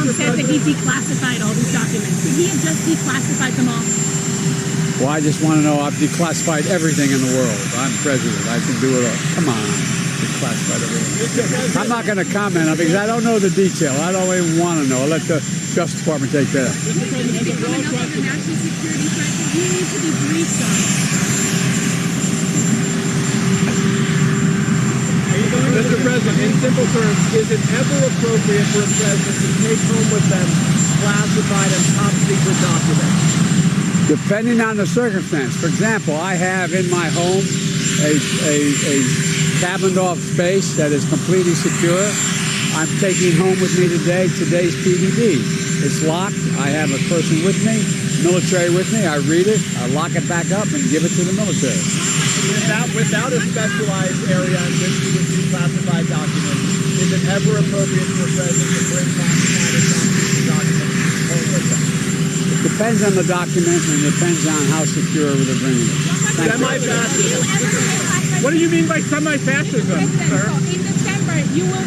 Trump says that he declassified all these documents. Could he have just declassified them all? Well, I just want to know, I've declassified everything in the world. I'm president. I can do it all. Come on. Declassified everything. I'm not going to comment on it because I don't know the detail. I don't even want to know. I'll let the Justice Department take that. Mr. President, it's a broad question. National security threat that you need to be briefed on. Mr. President, in simple terms, is it ever appropriate for a president to take home with them classified and top secret documents? Depending on the circumstance. For example, I have in my home a cabined off space that is completely secure. I'm taking home with me today today's PDD. It's locked. I have a person with me, military with me. I read it, I lock it back up and give it to the military. Without a specialized area in which you would declassified documents, is it ever appropriate for a president to bring classified and top secret documents home with them? It depends on the document and it depends on how secure they're bringing it. Semi-fascism. What do you mean by semi-fascism, sir? In December, you will...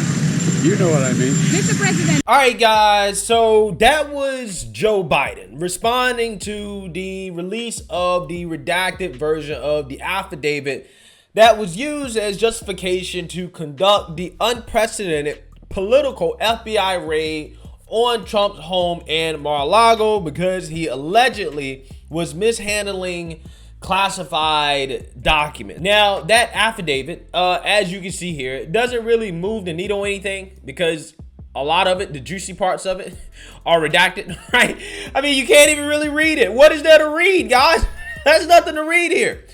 You know what I mean. Mr. President. All right, guys. So that was Joe Biden responding to the release of the redacted version of the affidavit that was used as justification to conduct the unprecedented political FBI raid on Trump's home in Mar-a-Lago because he allegedly was mishandling classified documents. Now, that affidavit, as you can see here, it doesn't really move the needle or anything because a lot of it, the juicy parts of it, are redacted, right? I mean, you can't even really read it. What is there to read, guys? There's nothing to read here,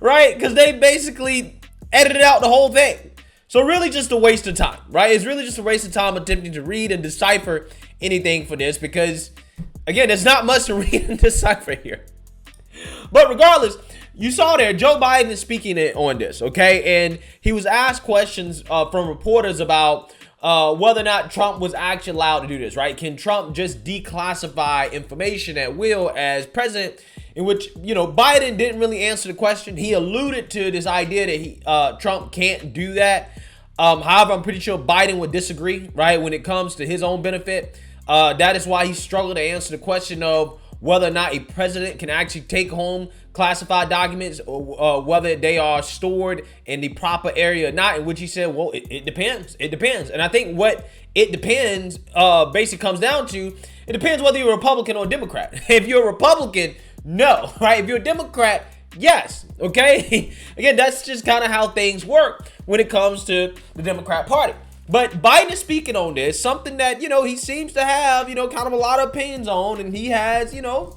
right? Because they basically edited out the whole thing. So really just a waste of time, right? It's really just a waste of time attempting to read and decipher anything for this because, again, there's not much to read and decipher here. But regardless, you saw there, Joe Biden is speaking on this, okay? And he was asked questions from reporters about whether or not Trump was actually allowed to do this, right? Can Trump just declassify information at will as president? In which, you know, Biden didn't really answer the question. He alluded to this idea that Trump can't do that. However, I'm pretty sure Biden would disagree, right? When it comes to his own benefit. That is why he struggled to answer the question of whether or not a president can actually take home classified documents or whether they are stored in the proper area or not, in which he said, well, it depends. It depends. And I think what it depends basically comes down to, it depends whether you're a Republican or a Democrat. If you're a Republican, no, right? If you're a Democrat, yes, okay? Again, that's just kind of how things work when it comes to the Democrat Party. But Biden is speaking on this, something that, you know, he seems to have, you know, kind of a lot of opinions on, and he has, you know,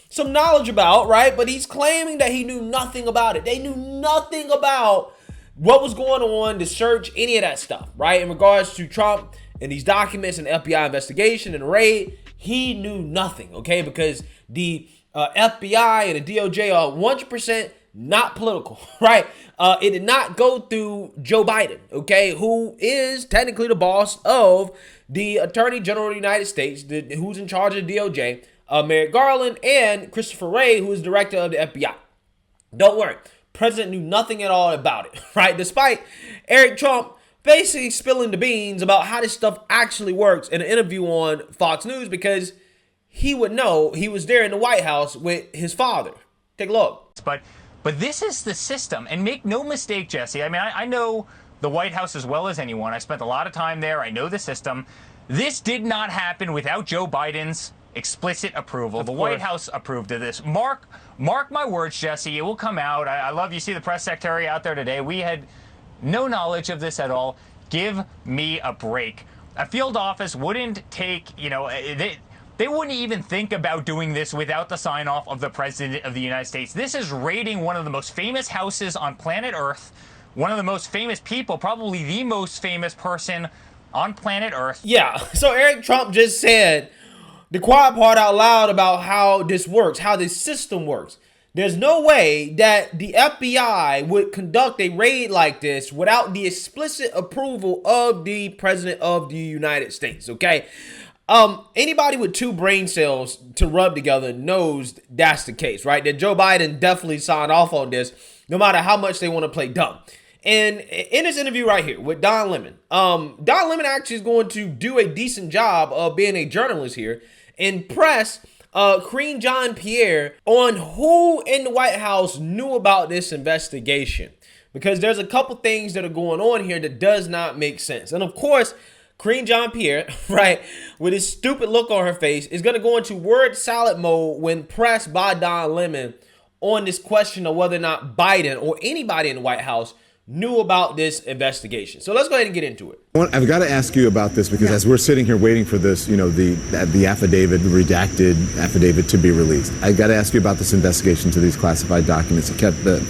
some knowledge about, right? But he's claiming that he knew nothing about it. They knew nothing about what was going on, the search, any of that stuff, right? In regards to Trump and these documents and FBI investigation and raid, he knew nothing, okay? Because the FBI and the DOJ are 100% not political, right? It did not go through Joe Biden, okay, who is technically the boss of the Attorney General of the United States, who's in charge of the DOJ, Merrick Garland, and Christopher Wray, who is director of the FBI. Don't worry, President knew nothing at all about it, right? Despite Eric Trump basically spilling the beans about how this stuff actually works in an interview on Fox News, because he would know. He was there in the White House with his father. Take a look. But this is the system, and make no mistake, Jesse. I mean, I know the White House as well as anyone. I spent a lot of time there. I know the system. This did not happen without Joe Biden's explicit approval. The White House approved of this. Mark my words, Jesse. It will come out. I love you see the press secretary out there today. We had no knowledge of this at all. Give me a break. A field office wouldn't take, you know, they wouldn't even think about doing this without the sign-off of the President of the United States. This is raiding one of the most famous houses on planet Earth, one of the most famous people, probably the most famous person on planet Earth. Yeah, so Eric Trump just said the quiet part out loud about how this works, how this system works. There's no way that the FBI would conduct a raid like this without the explicit approval of the President of the United States, okay? Anybody with two brain cells to rub together knows that's the case, right? That Joe Biden definitely signed off on this, no matter how much they want to play dumb. And in this interview right here with Don Lemon, Don Lemon actually is going to do a decent job of being a journalist here and press Karine Jean-Pierre on who in the White House knew about this investigation. Because there's a couple things that are going on here that does not make sense. And of course, Karine Jean-Pierre, right, with his stupid look on her face, is going to go into word salad mode when pressed by Don Lemon on this question of whether or not Biden or anybody in the White House knew about this investigation. So let's go ahead and get into it. I've got to ask you about this because as we're sitting here waiting for this, the affidavit, the redacted affidavit to be released, I got to ask you about this investigation to these classified documents that kept at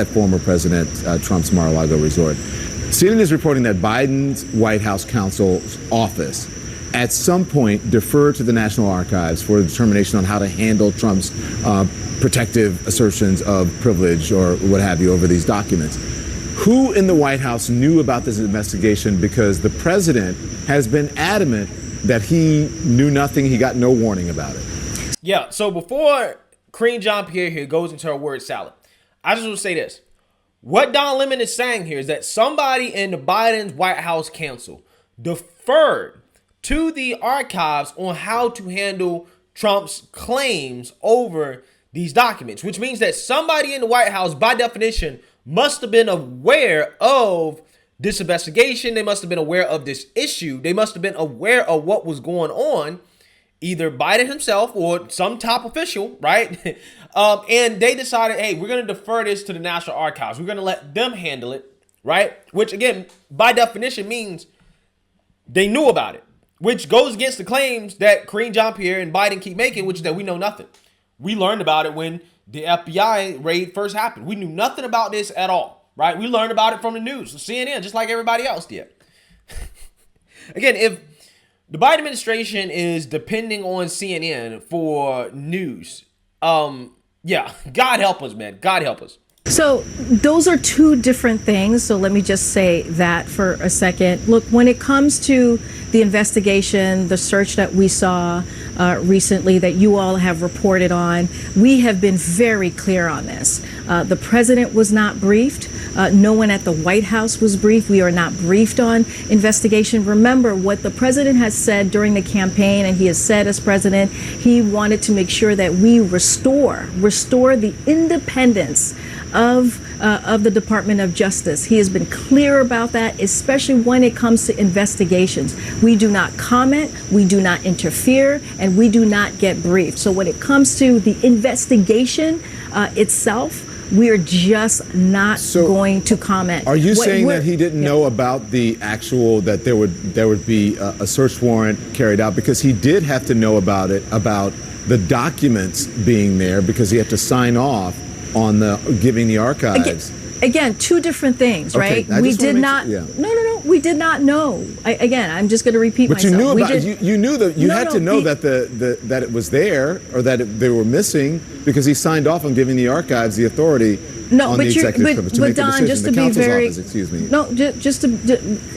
former President Trump's Mar-a-Lago resort. CNN is reporting that Biden's White House counsel's office at some point deferred to the National Archives for a determination on how to handle Trump's protective assertions of privilege or what have you over these documents. Who in the White House knew about this investigation? Because the president has been adamant that he knew nothing, he got no warning about it. Yeah, so before Karine Jean-Pierre here goes into her word salad, I just want to say this. What Don Lemon is saying here is that somebody in the Biden's White House counsel deferred to the archives on how to handle Trump's claims over these documents, which means that somebody in the White House, by definition, must have been aware of this investigation. They must have been aware of this issue. They must have been aware of what was going on, either Biden himself or some top official, right? And they decided, hey, we're going to defer this to the National Archives. We're going to let them handle it, right? Which, again, by definition means they knew about it, which goes against the claims that Karine Jean-Pierre and Biden keep making, which is that we know nothing. We learned about it when the FBI raid first happened. We knew nothing about this at all, right? We learned about it from the news, CNN, just like everybody else did. Again, if the Biden administration is depending on CNN for news, yeah, God help us, man. God help us. So those are two different things. So let me just say that for a second. Look, when it comes to the investigation, the search that we saw recently that you all have reported on, we have been very clear on this. The president was not briefed. No one at the White House was briefed. We are not briefed on investigation. Remember what the president has said during the campaign, and he has said as president, he wanted to make sure that we restore the independence of the Department of Justice. He has been clear about that, especially when it comes to investigations. We do not comment, we do not interfere, and we do not get briefed. So when it comes to the investigation itself, we're just not going to comment. Are you saying that he didn't know about the actual, that there would be a search warrant carried out? Because he did have to know about it, about the documents being there, because he had to sign off on the giving the archives. Again, two different things, right? We did not. No. We did not know. I'm just going to repeat myself. But you knew about. You knew that you had to know that that it was there, or that they were missing, because he signed off on giving the archives the authority. No, on but the executive privilege to make Don, the decision. just to the be counsel's very, office, excuse me. No,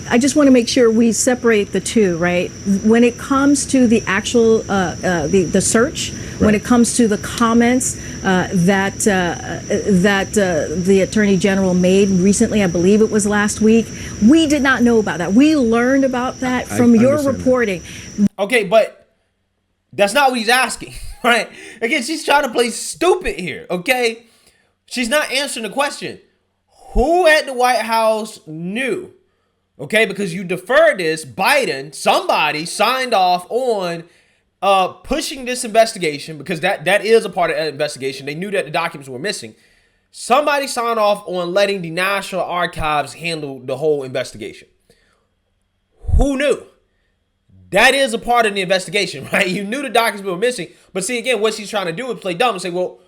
I just want to make sure we separate the two, right? When it comes to the actual the search, right, when it comes to the comments that the Attorney General made recently, I believe it was last week, we did not know about that. We learned about that from your reporting. Okay, but that's not what he's asking, right? Again, she's trying to play stupid here, okay? She's not answering the question. Who at the White House knew? Okay, because you deferred this, somebody signed off on pushing this investigation, because that is a part of that investigation. They knew that the documents were missing. Somebody signed off on letting the National Archives handle the whole investigation. Who knew? That is a part of the investigation, right? You knew the documents were missing. But see, again, what she's trying to do is play dumb and say, well,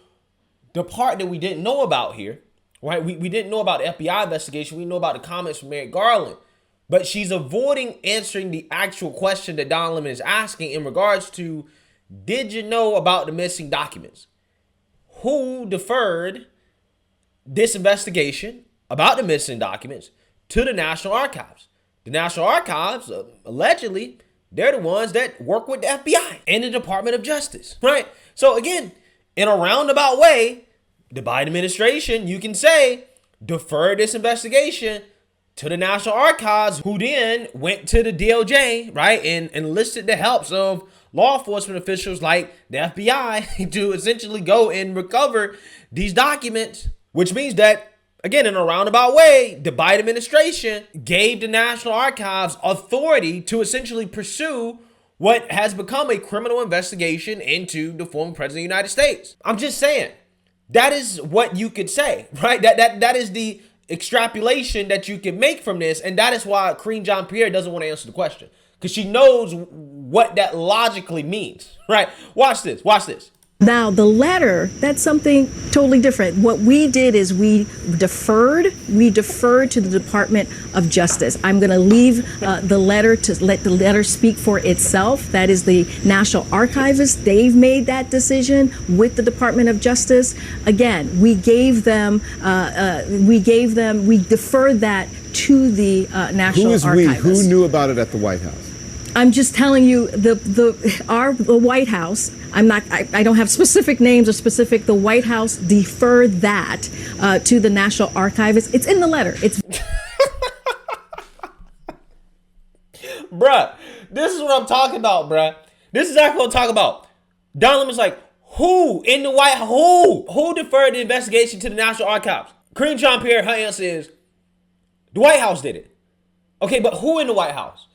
the part that we didn't know about here, right? We didn't know about the FBI investigation. We know about the comments from Merrick Garland. But she's avoiding answering the actual question that Don Lemon is asking in regards to, did you know about the missing documents? Who deferred this investigation about the missing documents to the National Archives? The National Archives, allegedly, they're the ones that work with the FBI and the Department of Justice, right? So again, in a roundabout way, the Biden administration, you can say, deferred this investigation to the National Archives, who then went to the DOJ, right, and enlisted the helps of law enforcement officials like the FBI to essentially go and recover these documents, which means that, again, in a roundabout way, the Biden administration gave the National Archives authority to essentially pursue what has become a criminal investigation into the former president of the United States. I'm just saying, that is what you could say, right? That is the extrapolation that you can make from this, and that is why Karine Jean-Pierre doesn't want to answer the question, because she knows what that logically means, right? Watch this. Now, the letter, that's something totally different. What we did is we deferred to the Department of Justice. I'm going to leave the letter to let the letter speak for itself. That is the National Archivist. They've made that decision with the Department of Justice. Again, we deferred that to the National Archivist. Who is we? Who knew about it at the White House? I'm just telling you the White House. I don't have specific names or specific. The White House deferred that to the National Archivist. It's in the letter. It's bruh, this is what I'm talking about, bruh. This is exactly what I'm talking about. Don Lemon's like, who in the White House? Who deferred the investigation to the National Archives? Karine Jean-Pierre, her answer is the White House did it. Okay, but who in the White House?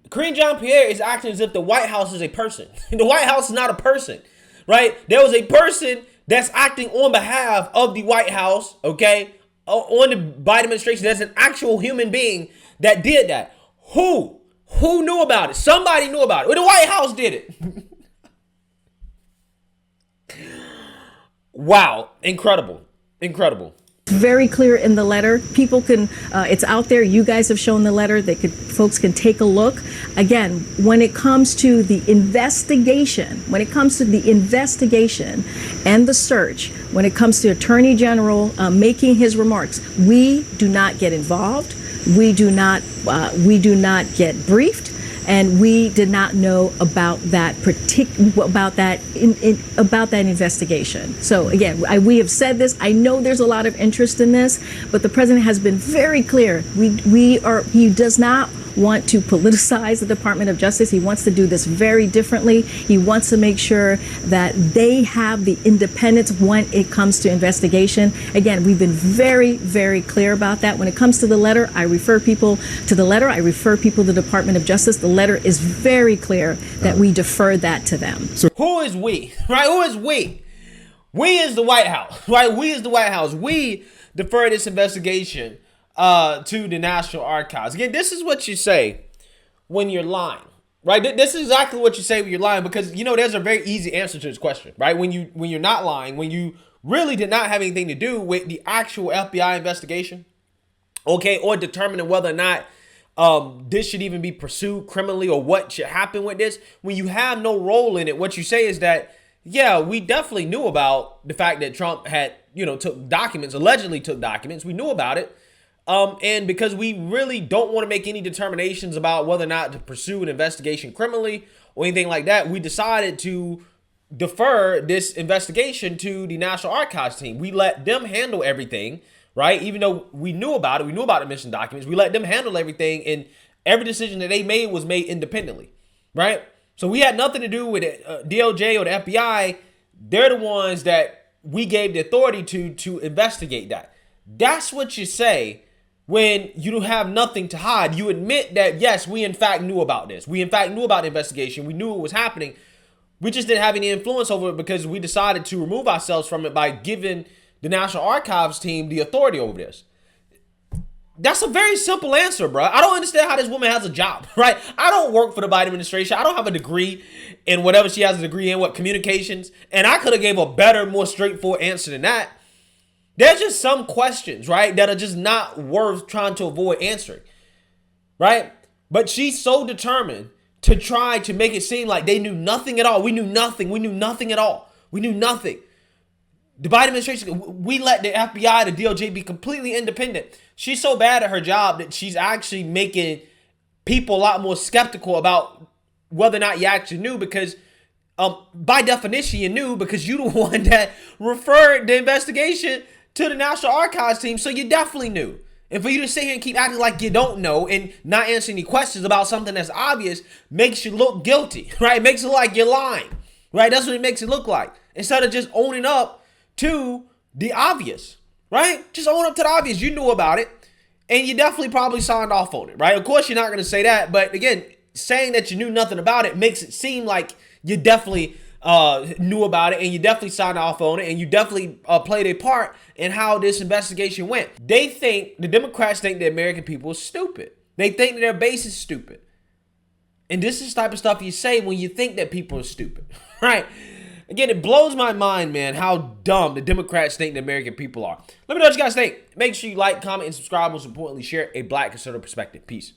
Karine Jean-Pierre is acting as if the White House is a person. The White House is not a person, right? There was a person that's acting on behalf of the White House, okay, on the Biden administration. There's an actual human being that did that. Who knew about it? Somebody knew about it. Well, the White House did it. Wow. Incredible. very clear in the letter. People can, it's out there. You guys have shown the letter. Folks can take a look. Again, when it comes to the investigation, and the search, when it comes to Attorney General making his remarks, we do not get involved. We do not get briefed. And we did not know about that investigation. So again, we have said this. I know there's a lot of interest in this, but the president has been very clear. He does not want to politicize the Department of Justice. He wants to do this very differently. He wants to make sure that they have the independence when it comes to investigation. Again, we've been very, very clear about that. When it comes to the letter, I refer people to the letter. I refer people to the Department of Justice. The letter is very clear that we defer that to them. So who is we? Right? Who is we? We is the White House, right? We is the White House. We defer this investigation to the National Archives. Again, this is what you say when you're lying, right? This is exactly what you say when you're lying, because there's a very easy answer to this question, right? When you're not lying, when you really did not have anything to do with the actual FBI investigation, okay, or determining whether or not this should even be pursued criminally or what should happen with this. When you have no role in it, what you say is that, yeah, we definitely knew about the fact that Trump had, allegedly took documents. We knew about it. And because we really don't want to make any determinations about whether or not to pursue an investigation criminally or anything like that, we decided to defer this investigation to the National Archives team. We let them handle everything, right? Even though we knew about it, we knew about the mission documents, we let them handle everything, and every decision that they made was made independently, right? So we had nothing to do with it. DOJ or the FBI. They're the ones that we gave the authority to investigate that. That's what you say when you have nothing to hide. You admit that, yes, we in fact knew about this. We in fact knew about the investigation. We knew it was happening. We just didn't have any influence over it because we decided to remove ourselves from it by giving the National Archives team the authority over this. That's a very simple answer, bro. I don't understand how this woman has a job, right? I don't work for the Biden administration. I don't have a degree in whatever she has a degree in, communications. And I could have gave a better, more straightforward answer than that. There's just some questions, right, that are just not worth trying to avoid answering, right? But she's so determined to try to make it seem like they knew nothing at all. We knew nothing. We knew nothing at all. We knew nothing. The Biden administration, we let the FBI, the DOJ be completely independent. She's so bad at her job that she's actually making people a lot more skeptical about whether or not you actually knew, because by definition, you knew because you're the one that referred the investigation to the National Archives team, so you definitely knew. And for you to sit here and keep acting like you don't know and not answer any questions about something that's obvious makes you look guilty, right? It makes it look like you're lying, right? That's what it makes it look like. Instead of just owning up to the obvious, right? Just own up to the obvious. You knew about it, and you definitely probably signed off on it, right? Of course, you're not going to say that, but again, saying that you knew nothing about it makes it seem like you definitely knew about it, and you definitely signed off on it, and you definitely played a part in how this investigation went. The Democrats think the American people are stupid. They think that their base is stupid. And this is the type of stuff you say when you think that people are stupid, right? Again, it blows my mind, man, how dumb the Democrats think the American people are. Let me know what you guys think. Make sure you like, comment, and subscribe. Most importantly, share a Black conservative perspective. Peace.